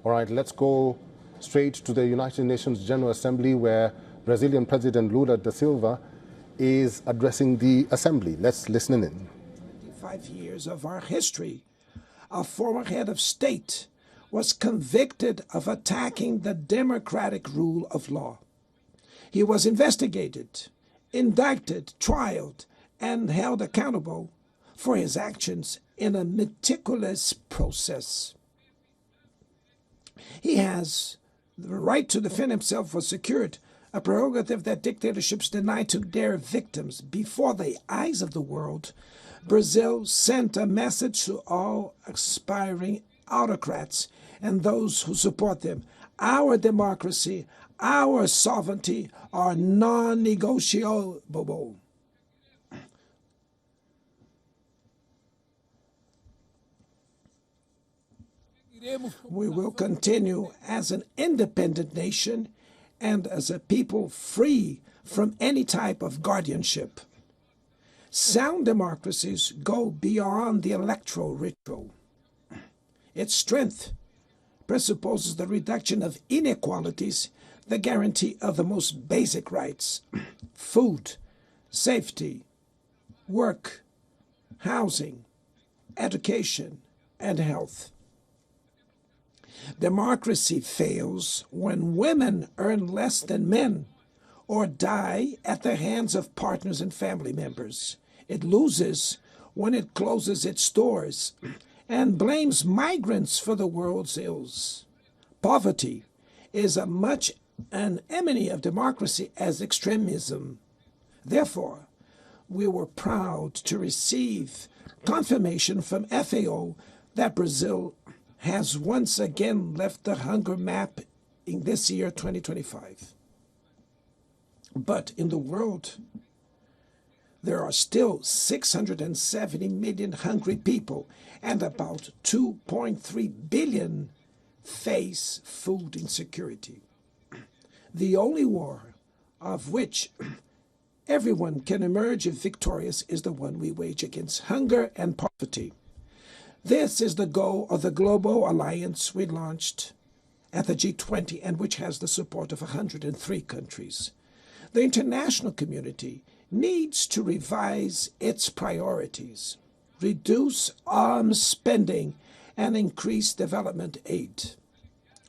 All right, let's go straight to the United Nations General Assembly, where Brazilian President Lula da Silva is addressing the assembly. Let's listen in. 25 years of our history, a former head of state was convicted of attacking the democratic rule of law. He was investigated, indicted, trialed, and held accountable for his actions in a meticulous process. He has the right to defend himself was secured, a prerogative that dictatorships deny to their victims. Before the eyes of the world, Brazil sent a message to all aspiring autocrats and those who support them. Our democracy, our sovereignty are non-negotiable. We will continue as an independent nation and as a people free from any type of guardianship. Sound democracies go beyond the electoral ritual. Its strength presupposes the reduction of inequalities, the guarantee of the most basic rights: food, safety, work, housing, education, and health. Democracy fails when women earn less than men or die at the hands of partners and family members. It loses when it closes its doors and blames migrants for the world's ills. Poverty is as much an enemy of democracy as extremism. Therefore, we were proud to receive confirmation from FAO that Brazil has once again left the hunger map in this year, 2025. But in the world, there are still 670 million hungry people, and about 2.3 billion face food insecurity. The only war of which everyone can emerge victorious is the one we wage against hunger and poverty. This is the goal of the global alliance we launched at the G20 and which has the support of 103 countries. The international community needs to revise its priorities, reduce arms spending, and increase development aid.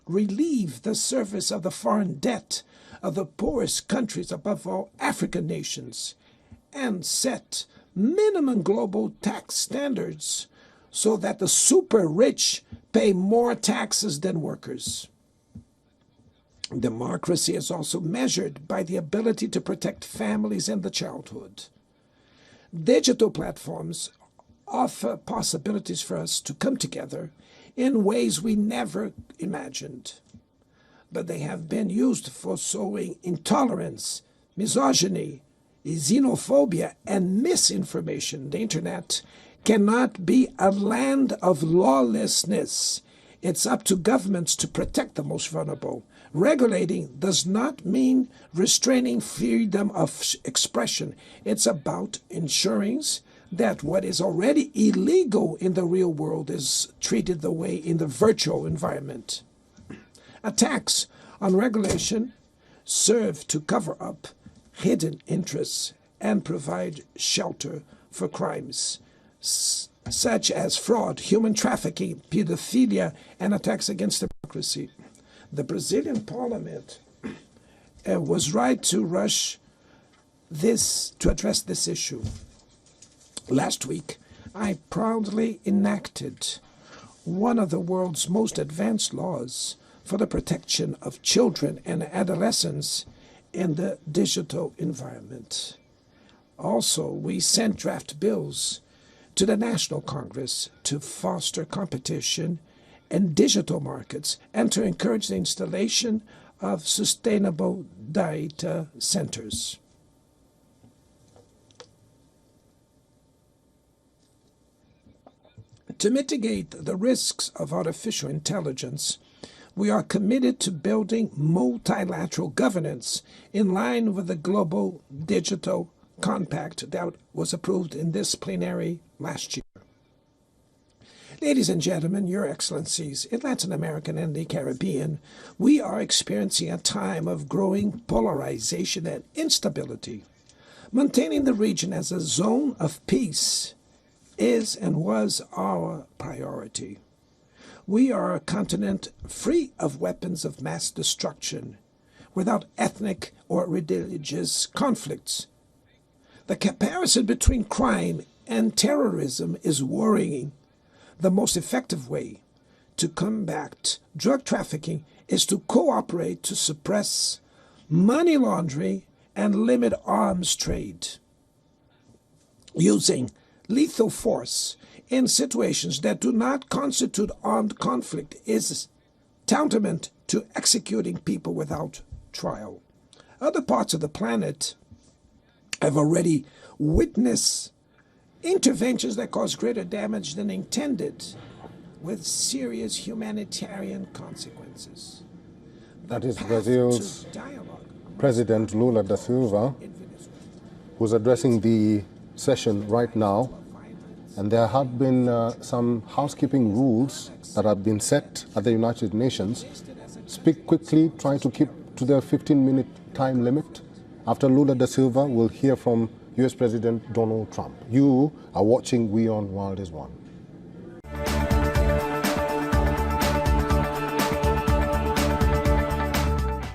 Relieve the service of the foreign debt of the poorest countries, above all African nations, and set minimum global tax standards so that the super rich pay more taxes than workers. Democracy is also measured by the ability to protect families and the childhood. Digital platforms offer possibilities for us to come together in ways we never imagined. But they have been used for sowing intolerance, misogyny, xenophobia, and misinformation. The internet cannot be a land of lawlessness. It's up to governments to protect the most vulnerable. Regulating does not mean restraining freedom of expression. It's about ensuring that what is already illegal in the real world is treated the way in the virtual environment. Attacks on regulation serve to cover up hidden interests and provide shelter for crimes such as fraud, human trafficking, pedophilia, and attacks against democracy. The Brazilian parliament was right to rush to address this issue. Last week, I proudly enacted one of the world's most advanced laws for the protection of children and adolescents in the digital environment. Also, we sent draft bills to the National Congress to foster competition in digital markets and to encourage the installation of sustainable data centers. To mitigate the risks of artificial intelligence, we are committed to building multilateral governance in line with the Global Digital Compact that was approved in this plenary last year. Ladies and gentlemen, Your Excellencies, in Latin America and the Caribbean, we are experiencing a time of growing polarization and instability. Maintaining the region as a zone of peace is and was our priority. We are a continent free of weapons of mass destruction, without ethnic or religious conflicts. The comparison between crime and terrorism is worrying. The most effective way to combat drug trafficking is to cooperate to suppress money laundering and limit arms trade. Using lethal force in situations that do not constitute armed conflict is tantamount to executing people without trial. Other parts of the planet have already witnessed interventions that cause greater damage than intended, with serious humanitarian consequences. That is Brazil's President Lula da Silva, who's addressing the session right now. And there have been some housekeeping rules that have been set at the United Nations. Speak quickly, try to keep to the 15-minute time limit. After Lula da Silva, we'll hear from US President Donald Trump. You are watching WION World is One.